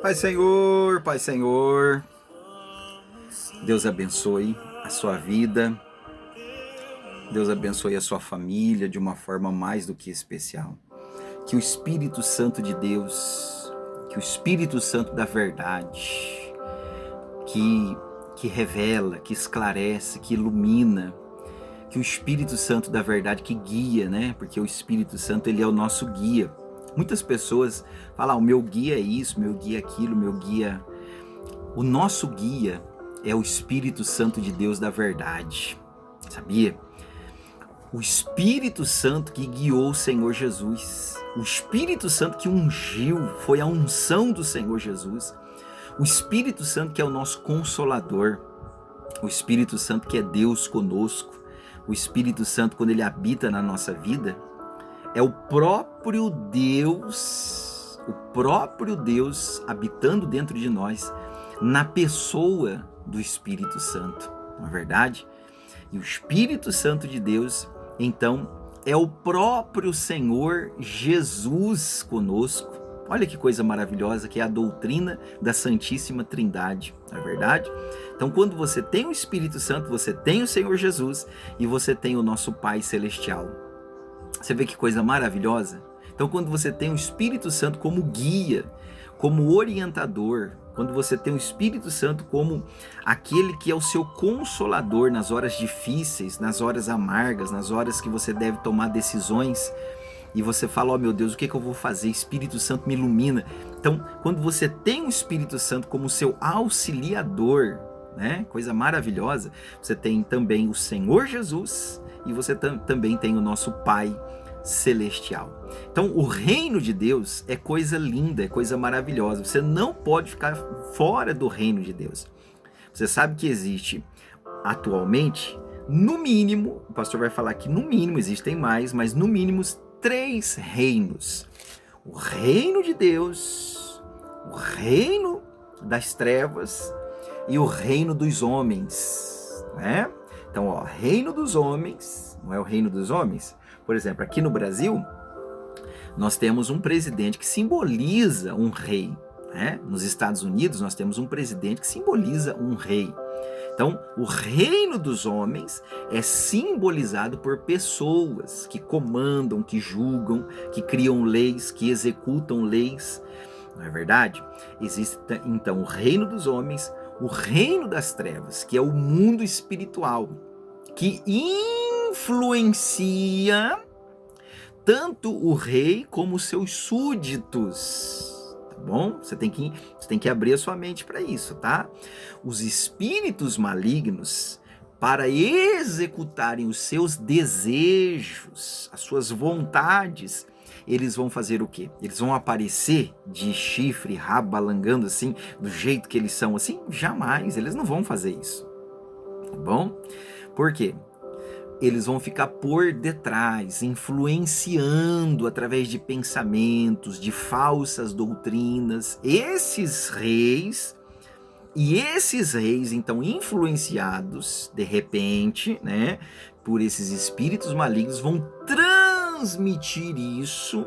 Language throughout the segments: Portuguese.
Pai Senhor, Deus abençoe a sua vida, Deus abençoe a sua família de uma forma mais do que especial. Que o Espírito Santo de Deus, que o Espírito Santo da verdade, que revela, que esclarece, que ilumina, que o Espírito Santo da verdade que guia, né? Porque o Espírito Santo, ele é o nosso guia. Muitas pessoas falam, o meu guia é isso, meu guia é aquilo, meu guia... O nosso guia é o Espírito Santo de Deus da verdade, sabia? O Espírito Santo que guiou o Senhor Jesus, o Espírito Santo que ungiu, foi a unção do Senhor Jesus, o Espírito Santo que é o nosso consolador, o Espírito Santo que é Deus conosco, o Espírito Santo quando ele habita na nossa vida, é o próprio Deus habitando dentro de nós, na pessoa do Espírito Santo, não é verdade? E o Espírito Santo de Deus, então, é o próprio Senhor Jesus conosco. Olha que coisa maravilhosa que é a doutrina da Santíssima Trindade, não é verdade? Então, quando você tem o Espírito Santo, você tem o Senhor Jesus e você tem o nosso Pai Celestial. Você vê que coisa maravilhosa? Então, quando você tem o Espírito Santo como guia, como orientador, quando você tem o Espírito Santo como aquele que é o seu consolador nas horas difíceis, nas horas amargas, nas horas que você deve tomar decisões, e você fala, ó meu Deus, o que eu vou fazer? Espírito Santo me ilumina. Então, quando você tem o Espírito Santo como seu auxiliador, né? Coisa maravilhosa, você tem também o Senhor Jesus e você também tem o nosso Pai Celestial. Então, o reino de Deus é coisa linda, é coisa maravilhosa. Você não pode ficar fora do reino de Deus. Você sabe que existe atualmente, no mínimo, o pastor vai falar que no mínimo existem mais, mas no mínimo 3 reinos. O reino de Deus, o reino das trevas e o reino dos homens, né? Então, ó, reino dos homens, não é o reino dos homens? Por exemplo, aqui no Brasil, nós temos um presidente que simboliza um rei, né? Nos Estados Unidos, nós temos um presidente que simboliza um rei. Então, o reino dos homens é simbolizado por pessoas que comandam, que julgam, que criam leis, que executam leis, não é verdade? Existe, então, o reino dos homens, o reino das trevas, que é o mundo espiritual, que influencia tanto o rei como os seus súditos. Bom, você tem que abrir a sua mente para isso, tá? Os espíritos malignos, para executarem os seus desejos, as suas vontades, eles vão fazer o quê? Eles vão aparecer de chifre, rabo, balangando assim, do jeito que eles são assim? Jamais, eles não vão fazer isso, tá bom? Por quê? Eles vão ficar por detrás, influenciando através de pensamentos, de falsas doutrinas, esses reis, então influenciados, de repente, né, por esses espíritos malignos, vão transmitir isso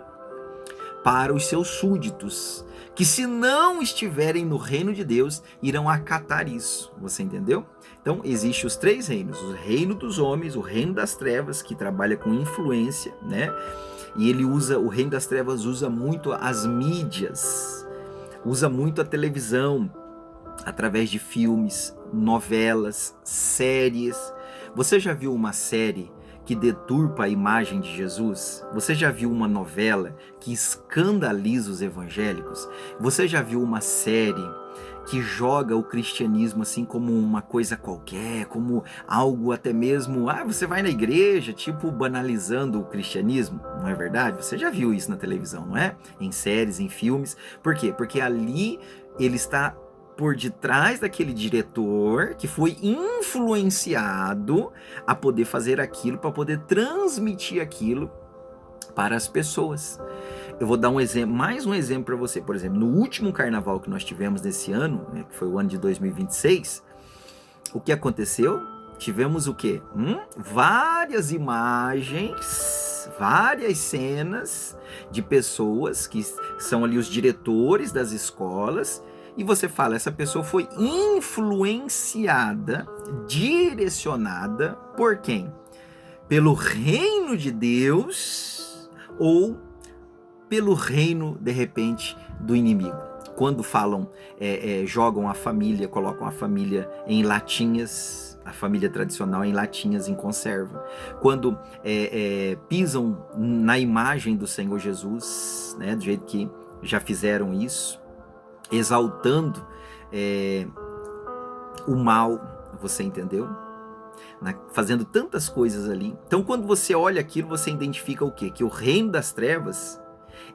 para os seus súditos, que se não estiverem no reino de Deus, irão acatar isso, você entendeu? Então, existem os 3 reinos, o reino dos homens, o reino das trevas, que trabalha com influência, né? E o reino das trevas usa muito as mídias, usa muito a televisão, através de filmes, novelas, séries. Você já viu uma série que deturpa a imagem de Jesus? Você já viu uma novela que escandaliza os evangélicos? Você já viu uma série que joga o cristianismo assim como uma coisa qualquer, como algo até mesmo, você vai na igreja, tipo banalizando o cristianismo, não é verdade? Você já viu isso na televisão, não é? Em séries, em filmes. Por quê? Porque ali ele está por detrás daquele diretor que foi influenciado a poder fazer aquilo, para poder transmitir aquilo para as pessoas. Eu vou dar um exemplo, mais um exemplo para você. Por exemplo, no último carnaval que nós tivemos nesse ano, né, que foi o ano de 2026, o que aconteceu? Tivemos o quê? Várias imagens várias cenas de pessoas que são ali os diretores das escolas, e você fala, essa pessoa foi influenciada, direcionada por quem? Pelo reino de Deus ou pelo reino, de repente, do inimigo? Quando falam, jogam a família, colocam a família em latinhas, a família tradicional em latinhas em conserva. Quando pisam na imagem do Senhor Jesus, né, do jeito que já fizeram isso, exaltando o mal, você entendeu? Fazendo tantas coisas ali. Então, quando você olha aquilo, você identifica o quê? Que o reino das trevas,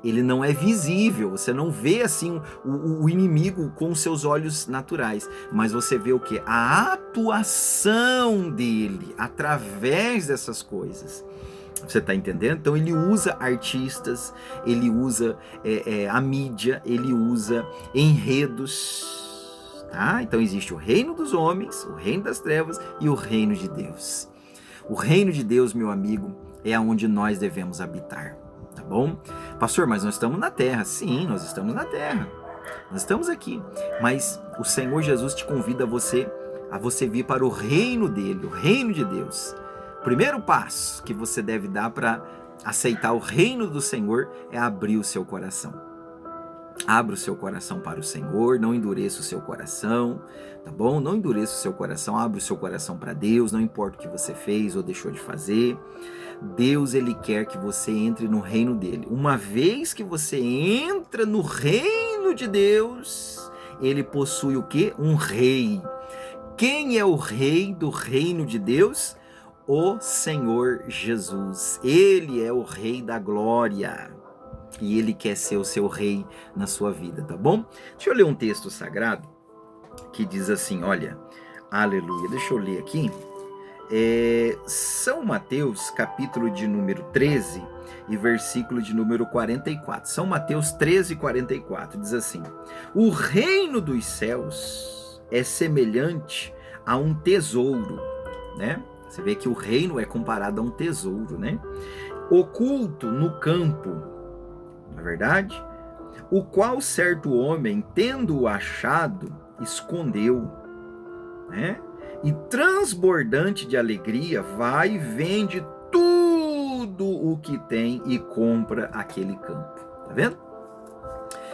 ele não é visível, você não vê assim o inimigo com os seus olhos naturais, mas você vê o quê? A atuação dele através dessas coisas. Você está entendendo? Então ele usa artistas, ele usa a mídia, ele usa enredos, tá? Então existe o reino dos homens, o reino das trevas e o reino de Deus. O reino de Deus, meu amigo, é onde nós devemos habitar, tá bom? Pastor, mas nós estamos na terra. Sim, nós estamos na terra. Nós estamos aqui. Mas o Senhor Jesus te convida a você vir para o reino dele, o reino de Deus. O primeiro passo que você deve dar para aceitar o reino do Senhor é abrir o seu coração. Abra o seu coração para o Senhor, não endureça o seu coração, tá bom? Não endureça o seu coração, abra o seu coração para Deus, não importa o que você fez ou deixou de fazer. Deus, ele quer que você entre no reino dele. Uma vez que você entra no reino de Deus, ele possui o quê? Um rei. Quem é o rei do reino de Deus? O Senhor Jesus. Ele é o rei da glória. E ele quer ser o seu rei na sua vida, tá bom? Deixa eu ler um texto sagrado que diz assim, olha, aleluia, deixa eu ler aqui. São Mateus, capítulo de número 13 e versículo de número 44. São Mateus 13, 44, diz assim, o reino dos céus é semelhante a um tesouro, né? Você vê que o reino é comparado a um tesouro, né? Oculto no campo, não é verdade? O qual certo homem, tendo-o achado, escondeu, né? E transbordante de alegria, vai e vende tudo o que tem e compra aquele campo. Tá vendo?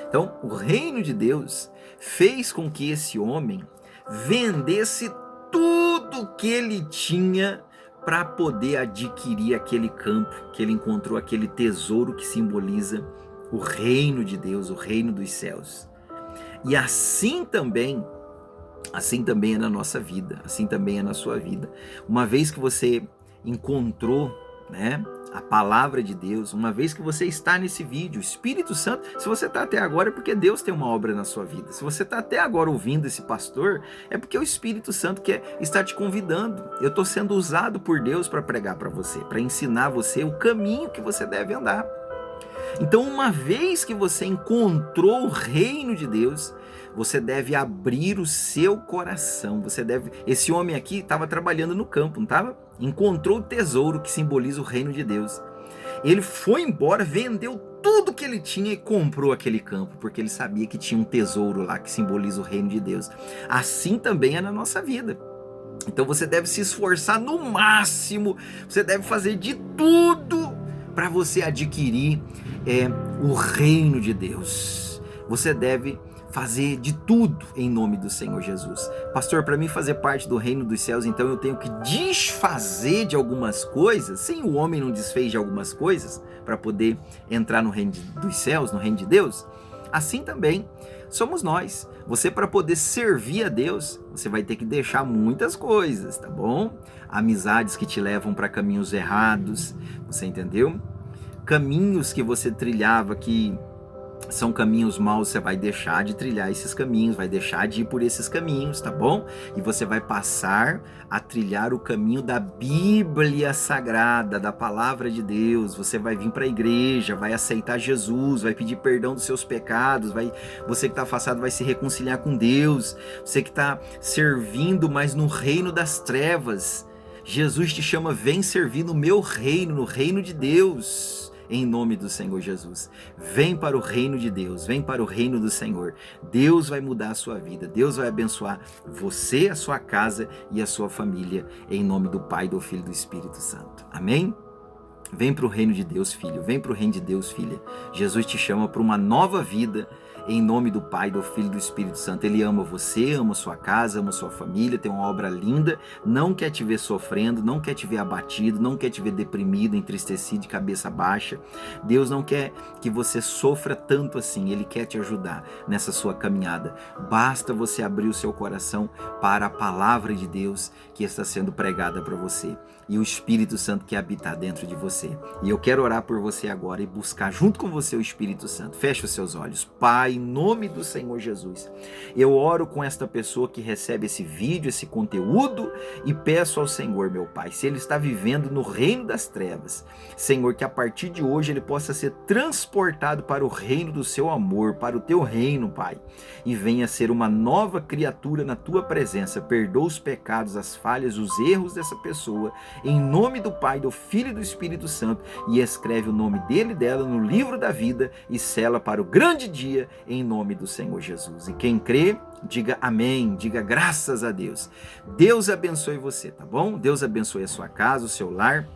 Então, o reino de Deus fez com que esse homem vendesse tudo que ele tinha para poder adquirir aquele campo, que ele encontrou aquele tesouro que simboliza o reino de Deus, o reino dos céus. E assim também é na nossa vida, assim também é na sua vida. Uma vez que você encontrou, né, a palavra de Deus, uma vez que você está nesse vídeo, o Espírito Santo, se você está até agora é porque Deus tem uma obra na sua vida. Se você está até agora ouvindo esse pastor, é porque o Espírito Santo está te convidando. Eu estou sendo usado por Deus para pregar para você, para ensinar você o caminho que você deve andar. Então, uma vez que você encontrou o reino de Deus, você deve abrir o seu coração. Esse homem aqui estava trabalhando no campo, não estava? Encontrou o tesouro que simboliza o reino de Deus. Ele foi embora, vendeu tudo que ele tinha e comprou aquele campo, porque ele sabia que tinha um tesouro lá que simboliza o reino de Deus. Assim também é na nossa vida. Então você deve se esforçar no máximo, você deve fazer de tudo para você adquirir o reino de Deus. Você deve fazer de tudo em nome do Senhor Jesus. Pastor, para mim fazer parte do reino dos céus, então eu tenho que desfazer de algumas coisas. Sim, o homem não desfez de algumas coisas para poder entrar no reino dos céus, no reino de Deus. Assim também somos nós. Você, para poder servir a Deus, você vai ter que deixar muitas coisas, tá bom? Amizades que te levam para caminhos errados, você entendeu? Caminhos que você trilhava que são caminhos maus, você vai deixar de trilhar esses caminhos, vai deixar de ir por esses caminhos, tá bom? E você vai passar a trilhar o caminho da Bíblia Sagrada, da Palavra de Deus. Você vai vir para a igreja, vai aceitar Jesus, vai pedir perdão dos seus pecados, você que está afastado vai se reconciliar com Deus, você que está servindo, mas no reino das trevas, Jesus te chama, vem servir no meu reino, no reino de Deus, em nome do Senhor Jesus. Vem para o reino de Deus, vem para o reino do Senhor. Deus vai mudar a sua vida, Deus vai abençoar você, a sua casa e a sua família, em nome do Pai, do Filho e do Espírito Santo. Amém? Vem para o reino de Deus, filho. Vem para o reino de Deus, filha. Jesus te chama para uma nova vida, em nome do Pai, do Filho e do Espírito Santo. Ele ama você, ama sua casa, ama sua família, tem uma obra linda, não quer te ver sofrendo, não quer te ver abatido, não quer te ver deprimido, entristecido, de cabeça baixa. Deus não quer que você sofra tanto assim, Ele quer te ajudar nessa sua caminhada. Basta você abrir o seu coração para a palavra de Deus que está sendo pregada para você. E o Espírito Santo que habita dentro de você. E eu quero orar por você agora e buscar junto com você o Espírito Santo. Feche os seus olhos. Pai, em nome do Senhor Jesus, eu oro com esta pessoa que recebe esse vídeo, esse conteúdo, e peço ao Senhor, meu Pai, se ele está vivendo no reino das trevas, Senhor, que a partir de hoje ele possa ser transportado para o reino do seu amor, para o teu reino, Pai, e venha ser uma nova criatura na tua presença. Perdoa os pecados, as falhas, os erros dessa pessoa, em nome do Pai, do Filho e do Espírito Santo, e escreve o nome dele e dela no livro da vida e sela para o grande dia, em nome do Senhor Jesus. E quem crê, diga amém, diga graças a Deus. Deus abençoe você, tá bom? Deus abençoe a sua casa, o seu lar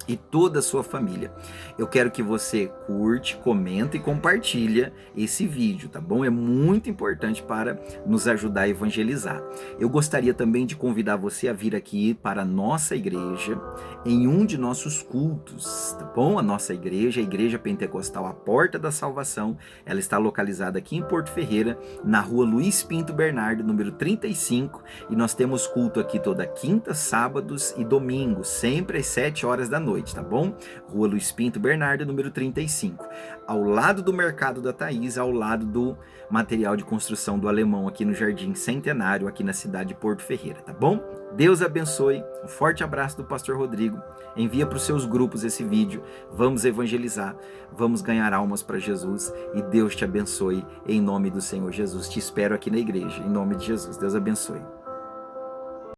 e toda a sua família. Eu quero que você curte, comenta e compartilha esse vídeo, tá bom? É muito importante para nos ajudar a evangelizar. Eu gostaria também de convidar você a vir aqui para a nossa igreja em um de nossos cultos, tá bom? A nossa igreja, a Igreja Pentecostal A Porta da Salvação, ela está localizada aqui em Porto Ferreira, na rua Luiz Pinto Bernardo, número 35, e nós temos culto aqui toda quinta, sábados e domingos, sempre às 7 horas da noite, tá bom? Rua Luiz Pinto Bernardo, número 35, ao lado do Mercado da Thaís, ao lado do material de construção do Alemão, aqui no Jardim Centenário, aqui na cidade de Porto Ferreira, tá bom? Deus abençoe, um forte abraço do Pastor Rodrigo, envia para os seus grupos esse vídeo, vamos evangelizar, vamos ganhar almas para Jesus, e Deus te abençoe, em nome do Senhor Jesus. Te espero aqui na igreja, em nome de Jesus. Deus abençoe.